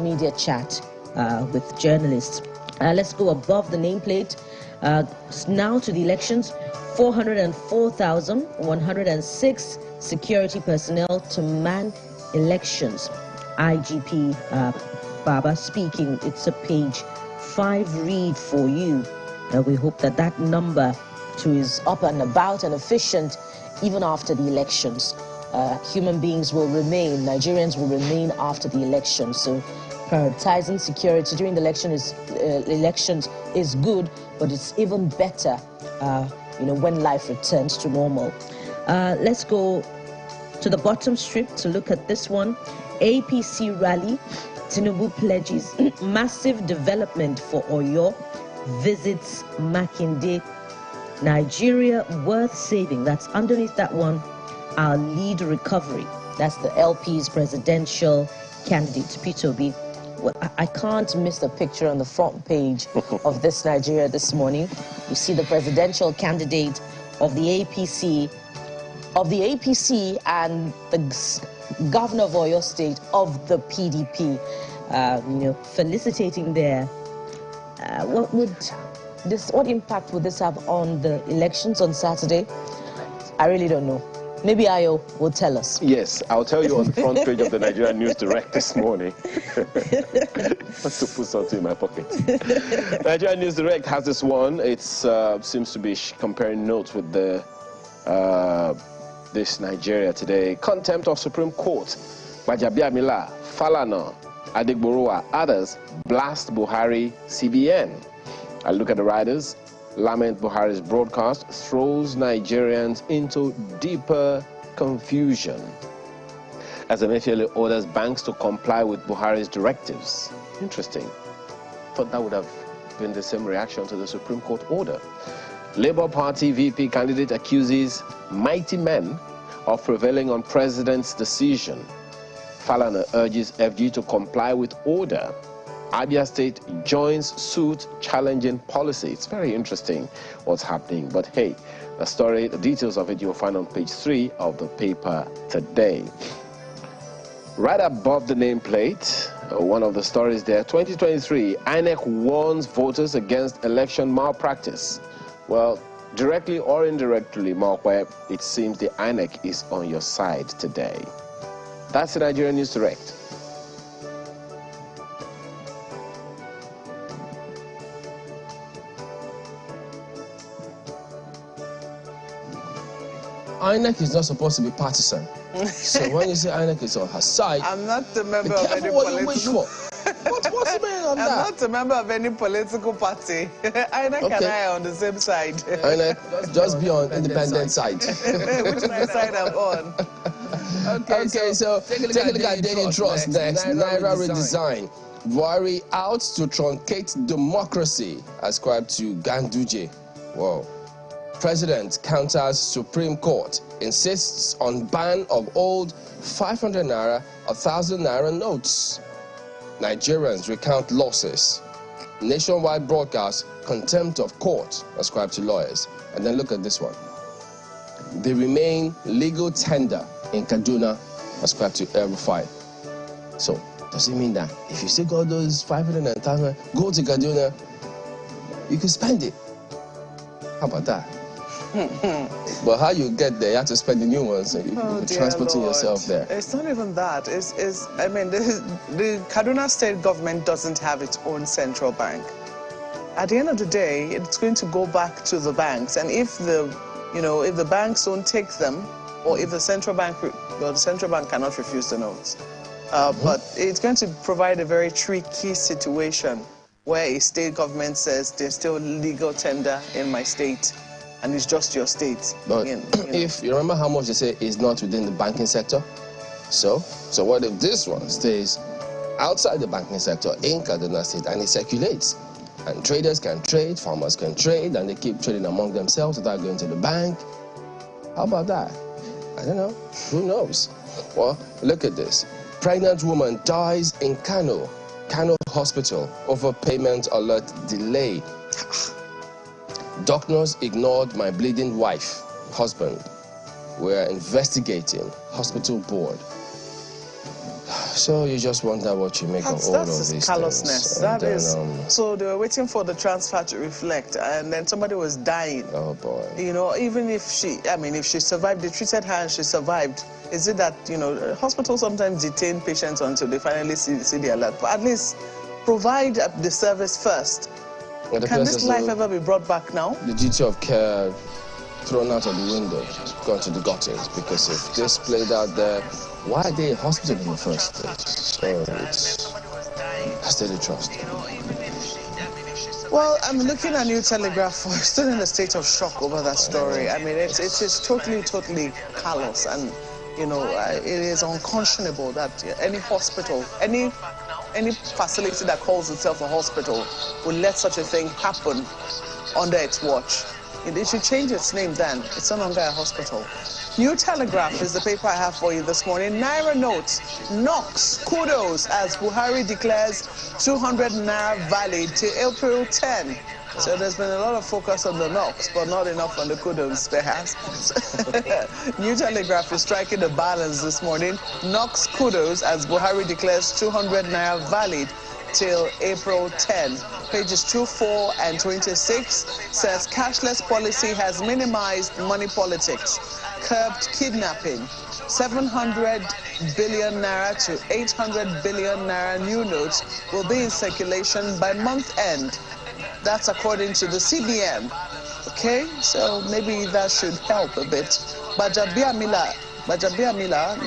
media chat with journalists. Let's go above the nameplate. Now to the elections. 404,106 security personnel to man elections. IGP Baba speaking. It's a page 5 read for you. We hope that that number too is up and about and efficient even after the elections. Human beings will remain, Nigerians will remain after the election. So prioritizing security during the elections is good, but it's even better when life returns to normal. Let's go to the bottom strip to look at this one. APC rally, Tinubu pledges massive development for Oyo, visits Makinde. Nigeria worth saving. That's underneath that one. Our lead recovery. That's the LP's presidential candidate, Peter Obi. Well, I can't miss the picture on the front page of this Nigeria this morning. You see the presidential candidate of the APC, and the governor of Oyo State of the PDP, felicitating there. What impact would this have on the elections on Saturday? I really don't know. Maybe Ayo will tell us. Yes, I'll tell you on the front page of the Nigerian News Direct this morning. Just to put something in my pocket. Nigerian News Direct has this one. It seems to be comparing notes with the this Nigeria today. Contempt of Supreme Court. Gbajabiamila, Falana, Adegborowa, others blast Buhari CBN. I look at the writers. Lament Buhari's broadcast throws Nigerians into deeper confusion as Emefiele orders banks to comply with Buhari's directives. Interesting. Thought that would have been the same reaction to the Supreme Court order. Labour Party VP candidate accuses mighty men of prevailing on president's decision. Falana urges FG to comply with order. Abia State joins suit challenging policy. It's very interesting what's happening. But hey, the story, the details of it you'll find on page 3 of the paper today. Right above the nameplate, one of the stories there, 2023, INEC warns voters against election malpractice. Well, directly or indirectly, Mokwe, it seems the INEC is on your side today. That's the Nigerian News Direct. INEC is not supposed to be partisan. So when you say INEC is on her side, I'm not a member of any political. What's the meaning of that? I'm not a member of any political party. INEC and I are on the same side. INEC, just be on independent side. Which side I'm on? Okay, so take a look at Daily Trust next. Naira redesign. Buhari out to truncate democracy, ascribed to Ganduje. Whoa. President counters Supreme Court, insists on ban of old 500 naira, 1,000 naira notes. Nigerians recount losses. Nationwide broadcast, contempt of court, ascribed to lawyers. And then look at this one. They remain legal tender in Kaduna, ascribed to El-Rufai. So, does it mean that if you still got those 500 and 1,000, go to Kaduna, you can spend it? How about that? But how you get there, you have to spend the new ones, and you're transporting yourself there. It's not even that. I mean, the Kaduna state government doesn't have its own central bank. At the end of the day, it's going to go back to the banks, and if the banks don't take them, or if the central bank cannot refuse the notes. But it's going to provide a very tricky situation where a state government says there's still legal tender in my state, and it's just your state. But if you remember how much they say is not within the banking sector, so what if this one stays outside the banking sector in Kaduna State and it circulates? And traders can trade, farmers can trade, and they keep trading among themselves without going to the bank. How about that? I don't know. Who knows? Well, look at this. Pregnant woman dies in Kano Hospital over payment alert delay. Doctors ignored my bleeding wife, husband. We're investigating, hospital board. So you just wonder what you make of all of these callousness. things. That is. So they were waiting for the transfer to reflect, and then somebody was dying. Oh boy. You know, even if she survived, they treated her and she survived. Is it that, you know, hospitals sometimes detain patients until they finally see the alert? But at least provide the service first. Well, can this life ever be brought back now? The duty of care thrown out of the window, gone to the gutters, because if this played out there, why are they in hospital in the first place? So I still trust. Well, I'm looking at New Telegraph. We're still in a state of shock over that story. I mean, it is totally callous, and you know, it is unconscionable that any hospital, any facility that calls itself a hospital will let such a thing happen under its watch. It should change its name then. It's no longer a hospital. New Telegraph is the paper I have for you this morning. Naira notes knocks kudos as Buhari declares 200 Naira valid till April 10. So there's been a lot of focus on the knocks, but not enough on the kudos, perhaps. New Telegraph is striking the balance this morning. Knocks kudos as Buhari declares 200 Naira valid till April 10. Pages 24 and 26 says cashless policy has minimized money politics, curbed kidnapping. 700 billion naira to 800 billion naira new notes will be in circulation by month end. That's according to the CBN. Okay, so maybe that should help a bit. Gbajabiamila,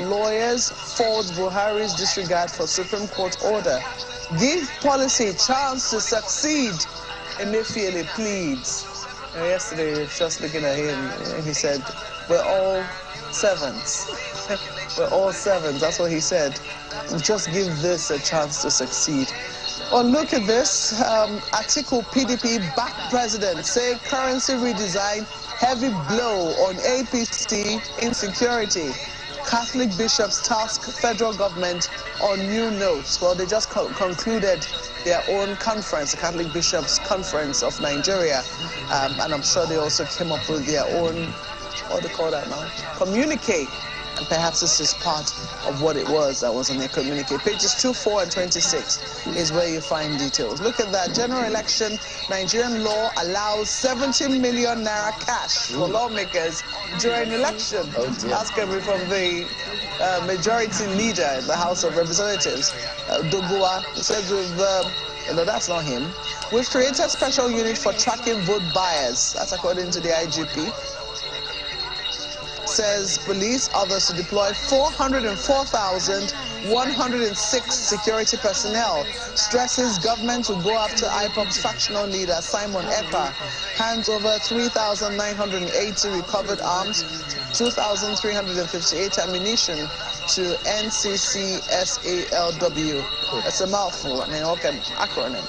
lawyers fault Buhari's disregard for Supreme Court order. Give policy chance to succeed. Emefiele pleads. Yesterday, I was just looking at him, and he said, we're all servants. We're all servants, that's what he said. Just give this a chance to succeed. Oh, look at this. Atiku PDP back president say currency redesign, heavy blow on APC insecurity. Catholic bishops task federal government on new notes. Well, they just concluded their own conference, the Catholic Bishops Conference of Nigeria, and I'm sure they also came up with their own, what do they call that now? Communique. And perhaps this is part of what it was that was in their communique. Pages 24 and 26 is where you find details. Look at that. General election, Nigerian law allows 70 million naira cash for lawmakers during election. That's coming from the majority leader in the House of Representatives, Dogua. He says no, that's not him. We've created special unit for tracking vote buyers. That's according to the IGP. Says police, others to deploy 404,106 security personnel. Stresses government to go after IPOB's factional leader Simon Ekpa. Hands over 3,980 recovered arms, 2,358 ammunition to NCCSALW. It's a mouthful. I mean, okay, acronym.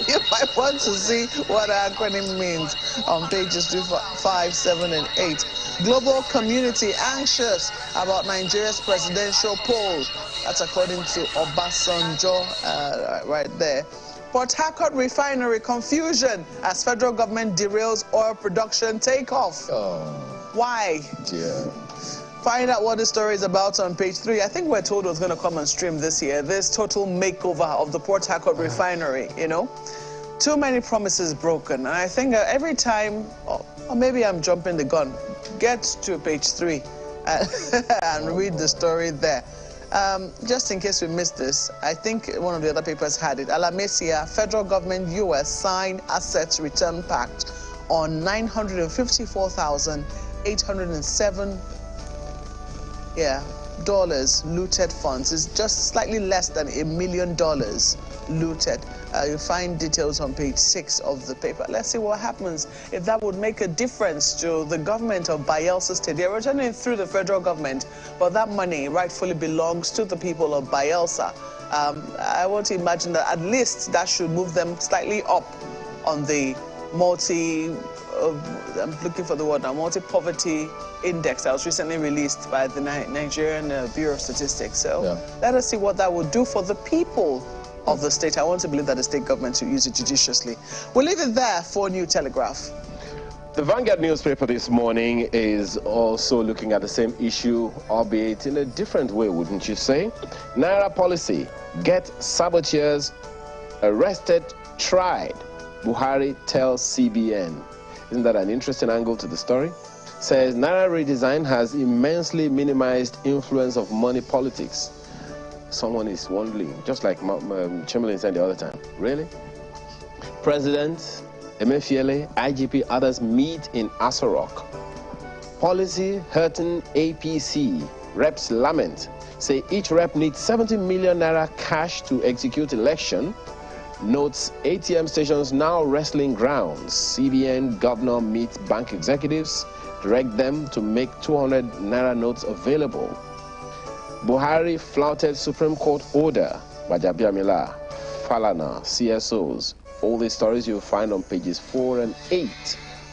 You might want to see what an acronym means on pages 5, 7, and 8. Global community anxious about Nigeria's presidential poll. That's according to Obasanjo, right there. Port Harcourt refinery confusion as federal government derails oil production takeoff. Why? Yeah. Find out what the story is about on page 3. I think we're told it was going to come on stream this year. This total makeover of the Port Harcourt refinery, you know. Too many promises broken. And I think every time, or maybe I'm jumping the gun, get to page 3 and read the story there. Just in case we missed this, I think one of the other papers had it. Alamesia, federal government U.S. signed assets return pact on $954,807 dollars looted funds. It's just slightly less than $1 million looted. You find details on page 6 of the paper. Let's see what happens if that would make a difference to the government of Bayelsa State. They're returning through the federal government, but that money rightfully belongs to the people of Bayelsa. I want to imagine that at least that should move them slightly up on the I'm looking for the word now, multi-poverty index that was recently released by the Nigerian Bureau of Statistics. So let us see what that would do for the people of the state. I want to believe that the state government will use it judiciously. We'll leave it there for New Telegraph. The Vanguard newspaper this morning is also looking at the same issue, albeit in a different way, wouldn't you say? Naira policy, get saboteurs arrested, tried. Buhari tells CBN. Isn't that an interesting angle to the story? Says Naira redesign has immensely minimized influence of money politics. Someone is wondering, just like Chamberlain said the other time, really? President Emefiele, IGP, others meet in Aso Rock. Policy hurting APC. Reps lament. Say each rep needs 70 million naira cash to execute election. Notes ATM stations now wrestling grounds. CBN governor meets bank executives. Direct them to make 200 naira notes available. Buhari flouted Supreme Court order. Gbajabiamila, Falana, CSOs. All these stories you'll find on pages 4 and 8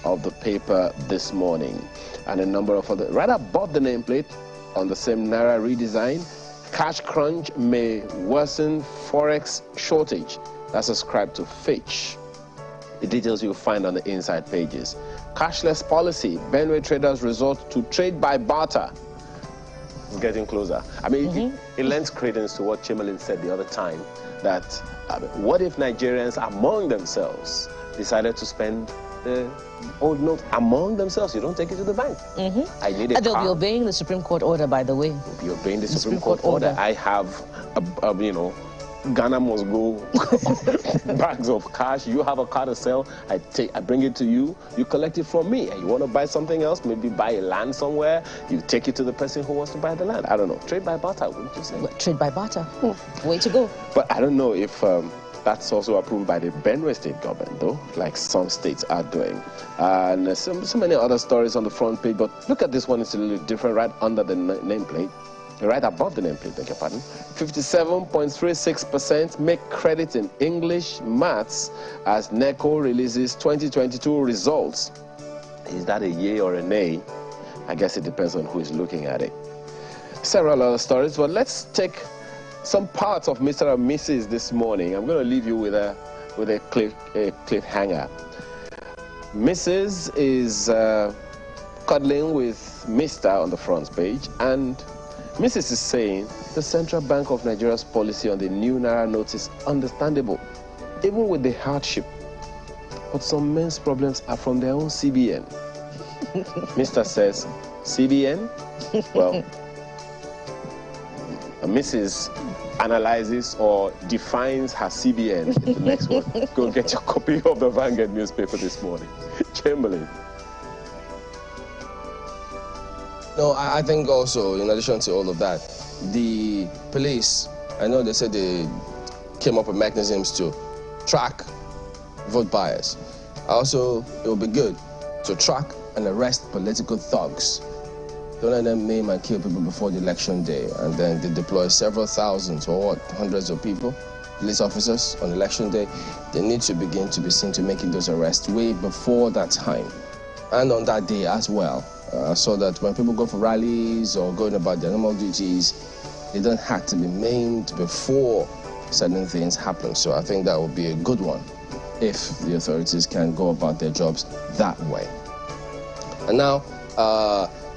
of the paper this morning. And a number of other, right above the nameplate on the same Naira redesign, cash crunch may worsen forex shortage. That's ascribed to Fitch. The details you'll find on the inside pages. Cashless policy, Benway traders resort to trade by barter. It's getting closer. I mean, it lends credence to what Chamberlain said the other time, that what if Nigerians among themselves decided to spend the old note among themselves? You don't take it to the bank. I need a They'll be obeying the Supreme Court order, by the way. They'll be obeying the Supreme Court order. I have, Ghana must go bags of cash. You have a car to sell. I bring it to you. You collect it from me. And you want to buy something else, maybe buy a land somewhere. You take it to the person who wants to buy the land. I don't know. Trade by barter, wouldn't you say? Trade by barter. Way to go. But I don't know if that's also approved by the Benue State government, though, like some states are doing. And so many other stories on the front page. But look at this one. It's a little different, right under the nameplate. Right above the nameplate, beg your pardon. 57.36% make credit in English, maths as NECO releases 2022 results. Is that a yay or a nay? I guess it depends on who is looking at it. Several other stories, but let's take some parts of Mr. and Mrs. this morning. I'm going to leave you with a cliffhanger. Mrs. is cuddling with Mr. on the front page, and Mrs. is saying the Central Bank of Nigeria's policy on the new Naira notes is understandable, even with the hardship. But some men's problems are from their own CBN. Mr. says, CBN? Well, Mrs. analyzes or defines her CBN in the next one. Go get your copy of the Vanguard newspaper this morning. Chamberlain. No, I think also, in addition to all of that, the police, I know they said they came up with mechanisms to track vote buyers. Also, it would be good to track and arrest political thugs. Don't let them maim and kill people before the election day, and then they deploy several thousands or hundreds of people, police officers on election day. They need to begin to be seen to making those arrests way before that time, and on that day as well. So that when people go for rallies or going about their normal duties, they don't have to be maimed before certain things happen. So I think that would be a good one if the authorities can go about their jobs that way. And now,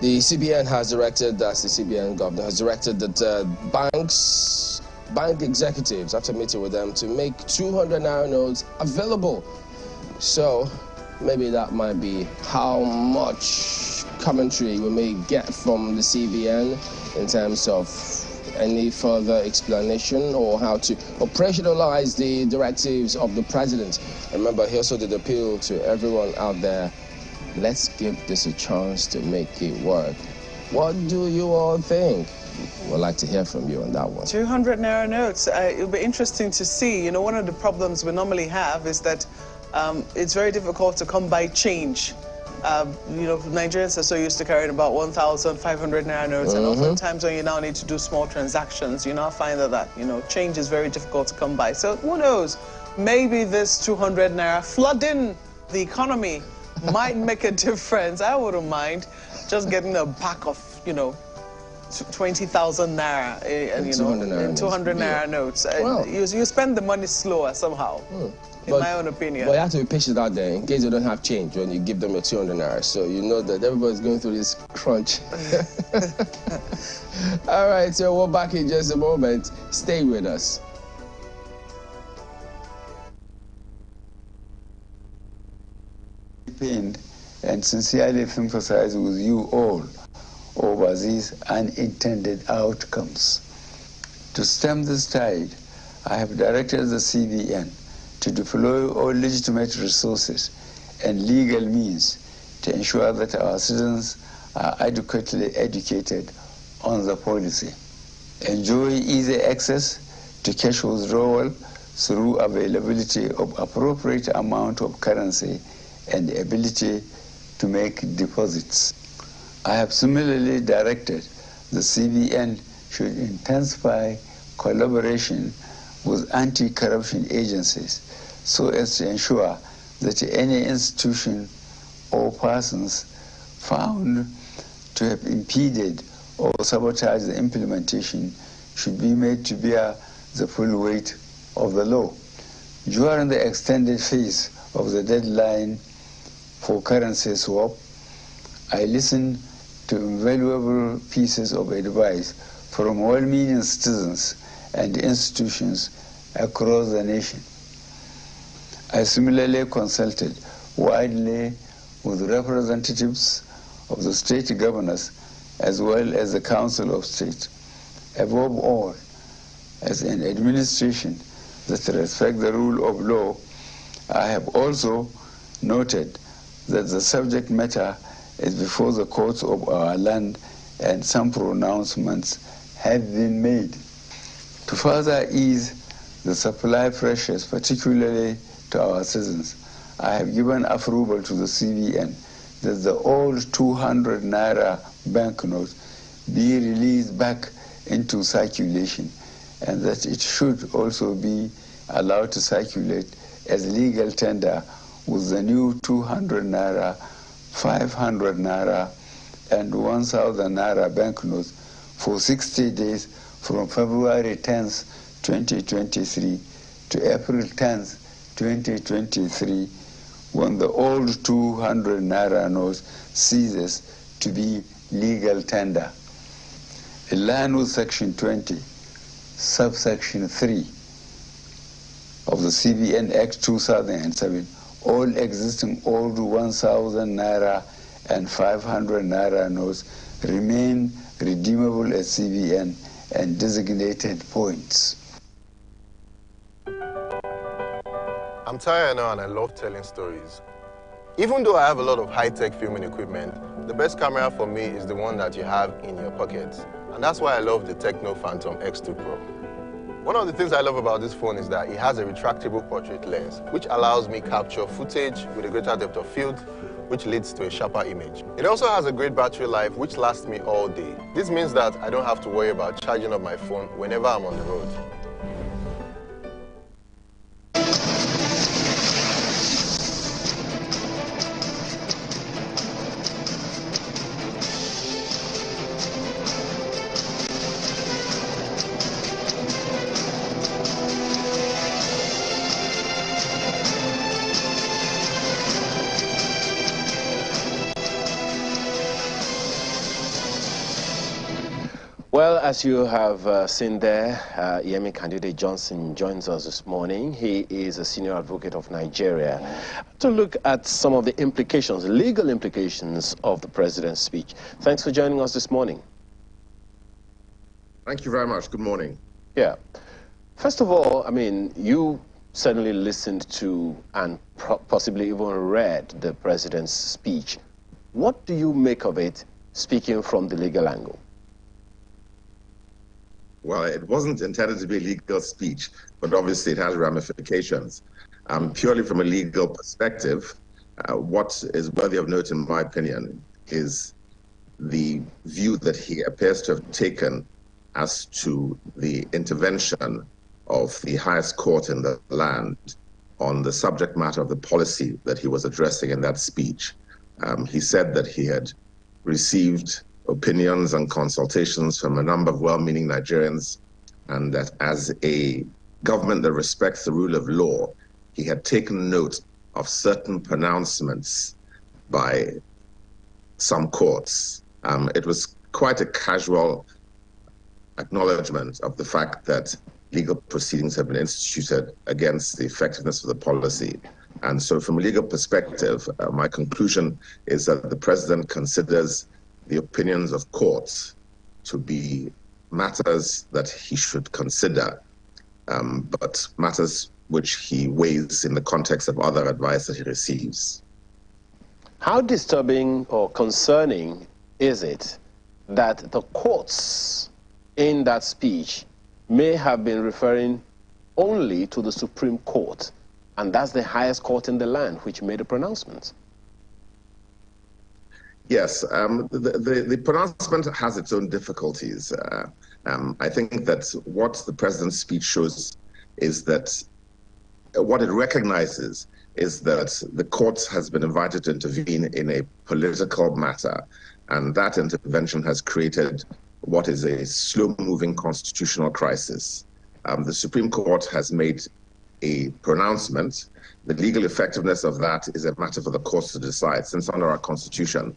the CBN has directed, that's the CBN governor, has directed that bank executives, after meeting with them, to make 200 Naira notes available. So maybe that might be how much commentary we may get from the CBN in terms of any further explanation or how to operationalize the directives of the president. Remember, he also did appeal to everyone out there. Let's give this a chance to make it work. What do you all think? We'd like to hear from you on that one. 200 Naira notes. It'll be interesting to see. You know, one of the problems we normally have is that it's very difficult to come by change. You know, Nigerians are so used to carrying about 1,500 Naira notes, and oftentimes when you now need to do small transactions, you now find that, you know, change is very difficult to come by. So who knows? Maybe this 200 Naira flooding the economy might make a difference. I wouldn't mind just getting a pack of, you know, 20,000 naira, and you know, in 200 naira notes. Well, you spend the money slower somehow. In my own opinion. But you have to be patient out there in case you don't have change when you give them your 200 naira. So you know that everybody's going through this crunch. All right, so we're back in just a moment. Stay with us. And sincerely sympathize with you all over these unintended outcomes. To stem this tide, I have directed the CBN to deploy all legitimate resources and legal means to ensure that our citizens are adequately educated on the policy. Enjoy easy access to cash withdrawal through availability of appropriate amount of currency and ability to make deposits. I have similarly directed the CBN should intensify collaboration with anti-corruption agencies so as to ensure that any institution or persons found to have impeded or sabotaged the implementation should be made to bear the full weight of the law. During the extended phase of the deadline for currency swap, I listened to invaluable pieces of advice from well-meaning citizens and institutions across the nation. I similarly consulted widely with representatives of the state governors as well as the Council of State. Above all, as an administration that respects the rule of law, I have also noted that the subject matter is before the courts of our land and some pronouncements have been made. To further ease the supply pressures, particularly to our citizens, I have given approval to the CBN that the old 200 naira banknote be released back into circulation and that it should also be allowed to circulate as legal tender with the new 200 naira, 500 naira, and 1,000 naira banknotes for 60 days from February 10th, 2023 to April 10th, 2023, when the old 200 naira note ceases to be legal tender. In line with Section 20, subsection 3 of the CBN Act 2007, all existing old 1,000 naira and 500 naira notes remain redeemable at CBN and designated points. I'm Tyler now and I love telling stories. Even though I have a lot of high-tech filming equipment, the best camera for me is the one that you have in your pocket. And that's why I love the Tecno Phantom X2 Pro. One of the things I love about this phone is that it has a retractable portrait lens, which allows me capture footage with a greater depth of field, which leads to a sharper image. It also has a great battery life, which lasts me all day. This means that I don't have to worry about charging up my phone whenever I'm on the road. Well, as you have seen there, Yemi Kandide Johnson joins us this morning. He is a senior advocate of Nigeria to look at some of the implications, legal implications of the president's speech. Thanks for joining us this morning. Thank you very much. Good morning. Yeah. First of all, I mean, you certainly listened to and possibly even read the president's speech. What do you make of it, speaking from the legal angle? Well, it wasn't intended to be legal speech, but obviously it has ramifications. Purely from a legal perspective, what is worthy of note, in my opinion, is the view that he appears to have taken as to the intervention of the highest court in the land on the subject matter of the policy that he was addressing in that speech. He said that he had received opinions and consultations from a number of well-meaning Nigerians, and that as a government that respects the rule of law, he had taken note of certain pronouncements by some courts. It was quite a casual acknowledgement of the fact that legal proceedings have been instituted against the effectiveness of the policy. And so from a legal perspective, my conclusion is that the president considers the opinions of courts to be matters that he should consider, but matters which he weighs in the context of other advice that he receives. How disturbing or concerning is it that the courts in that speech may have been referring only to the Supreme Court, and that's the highest court in the land which made a pronouncement? Yes, the pronouncement has its own difficulties. I think that what the president's speech shows is that what it recognizes is that the court has been invited to intervene in a political matter, and that intervention has created what is a slow-moving constitutional crisis. The Supreme Court has made a pronouncement. The legal effectiveness of that is a matter for the courts to decide, since under our Constitution,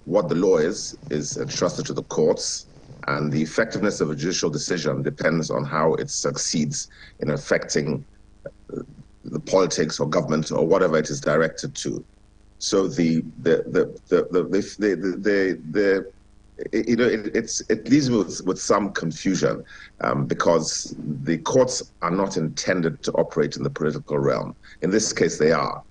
what the law is entrusted to the courts, and the effectiveness of a judicial decision depends on how it succeeds in affecting the politics or government or whatever it is directed to. So it leaves me with some confusion because the courts are not intended to operate in the political realm. In this case, they are,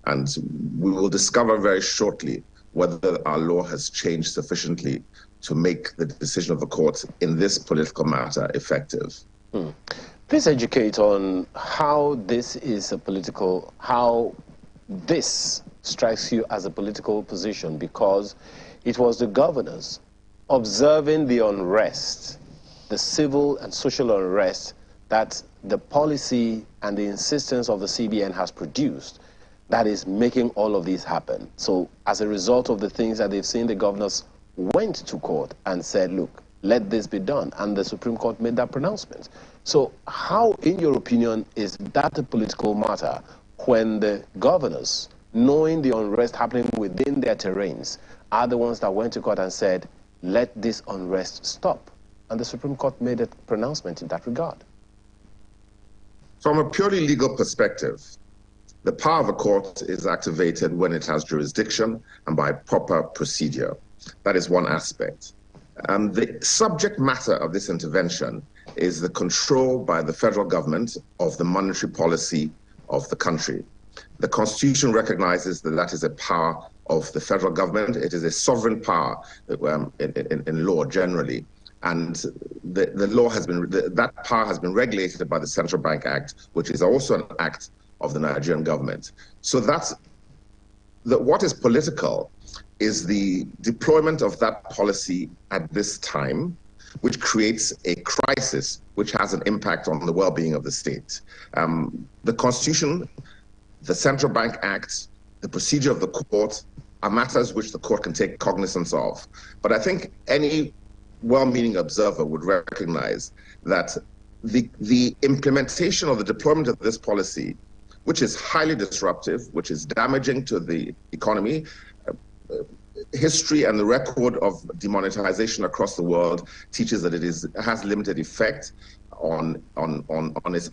and we will discover very shortly whether our law has changed sufficiently to make the decision of the court in this political matter effective. Please educate on how this is a political, how this strikes you as a political position, because it was the governors observing the unrest, the civil and social unrest that the policy and the insistence of the CBN has produced that is making all of these happen. So as a result of the things that they've seen, the governors went to court and said, look, let this be done. And the Supreme Court made that pronouncement. So how, in your opinion, is that a political matter when the governors, knowing the unrest happening within their terrains, are the ones that went to court and said, let this unrest stop? And the Supreme Court made a pronouncement in that regard. From a purely legal perspective, the power of a court is activated when it has jurisdiction and by proper procedure. That is one aspect. The subject matter of this intervention is the control by the federal government of the monetary policy of the country. The Constitution recognizes that that is a power of the federal government. It is a sovereign power in law generally. And the law has been, that power has been regulated by the Central Bank Act, which is also an act of the Nigerian government. So what is political is the deployment of that policy at this time, which creates a crisis which has an impact on the well-being of the state. The Constitution, the Central Bank Act, the procedure of the court are matters which the court can take cognizance of. But I think any well-meaning observer would recognize that the implementation or the deployment of this policy, which is highly disruptive, which is damaging to the economy, history and the record of demonetization across the world teaches that it has limited effect on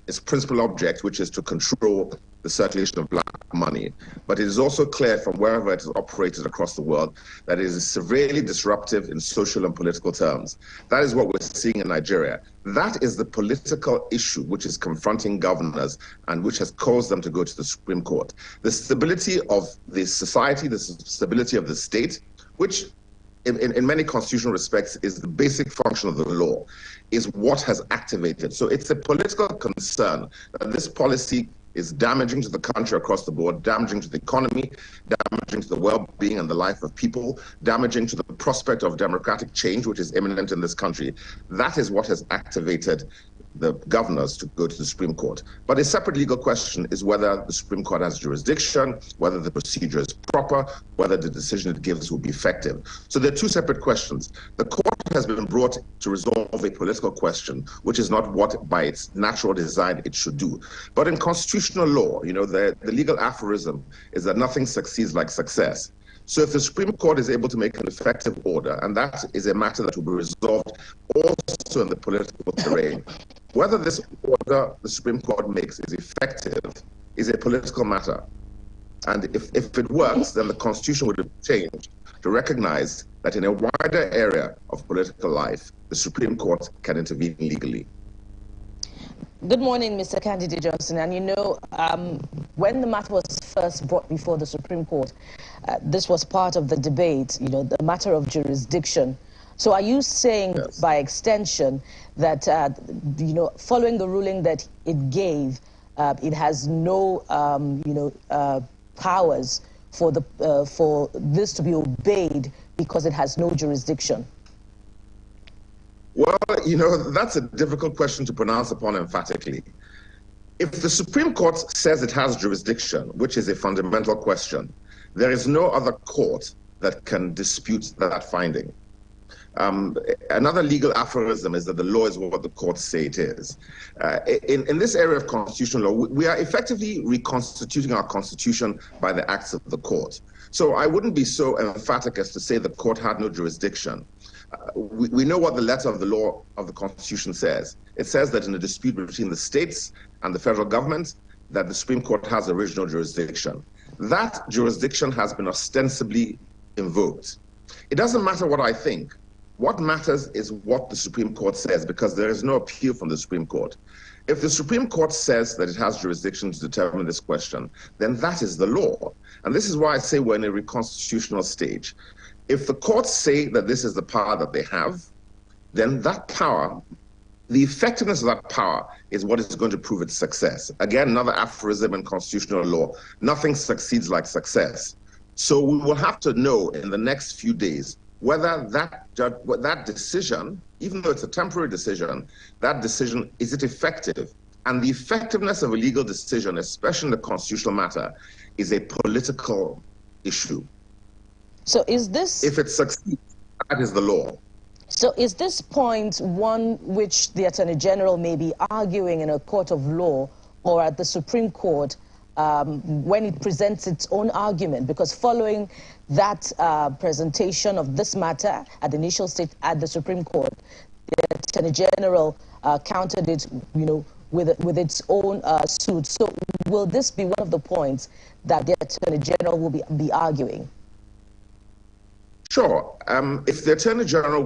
its principal object, which is to control the circulation of black money. But it is also clear from wherever it is operated across the world that it is severely disruptive in social and political terms. That is what we're seeing in Nigeria. That is the political issue which is confronting governors and which has caused them to go to the Supreme Court. The stability of the society, the stability of the state, which in many constitutional respects is the basic function of the law, is what has activated. So it's a political concern that this policy is damaging to the country across the board, damaging to the economy, damaging to the well-being and the life of people, damaging to the prospect of democratic change, which is imminent in this country. That is what has activated the governors to go to the Supreme Court. But a separate legal question is whether the Supreme Court has jurisdiction, whether the procedure is proper, whether the decision it gives will be effective. So there are two separate questions. The court has been brought to resolve a political question, which is not what, by its natural design, it should do. But in constitutional law, you know, the legal aphorism is that nothing succeeds like success. So if the Supreme Court is able to make an effective order, and that is a matter that will be resolved also in the political terrain, whether this order the Supreme Court makes is effective is a political matter. And if it works, then the Constitution would have changed to recognize that in a wider area of political life, the Supreme Court can intervene legally. Good morning, Mr. Candidate Johnson. And you know, when the matter was first brought before the Supreme Court, this was part of the debate, you know, the matter of jurisdiction. So are you saying, yes, by extension, that, you know, following the ruling that it gave, it has no, you know, powers for this to be obeyed because it has no jurisdiction? Well, you know, that's a difficult question to pronounce upon emphatically. If the Supreme Court says it has jurisdiction, which is a fundamental question, there is no other court that can dispute that finding. Another legal aphorism is that the law is what the courts say it is. In this area of constitutional law, we are effectively reconstituting our constitution by the acts of the court. So I wouldn't be so emphatic as to say the court had no jurisdiction. We know what the letter of the law of the Constitution says. It says that in a dispute between the states and the federal government, that the Supreme Court has original jurisdiction. That jurisdiction has been ostensibly invoked. It doesn't matter what I think. What matters is what the Supreme Court says, because there is no appeal from the Supreme Court. If the Supreme Court says that it has jurisdiction to determine this question, then that is the law. And this is why I say we're in a reconstitutional stage. If the courts say that this is the power that they have, then that power, the effectiveness of that power is what is going to prove its success. Again, another aphorism in constitutional law, nothing succeeds like success. So we will have to know in the next few days whether that decision, even though it's a temporary decision, that decision, is it effective? And the effectiveness of a legal decision, especially in a constitutional matter, is a political issue. So is this... If it succeeds, that is the law. So is this point one which the Attorney General may be arguing in a court of law or at the Supreme Court when it presents its own argument? Because following that presentation of this matter at the initial stage at the Supreme Court, the Attorney General countered it, you know, with its own suit. So will this be one of the points that the Attorney General will be arguing? Sure. If the Attorney General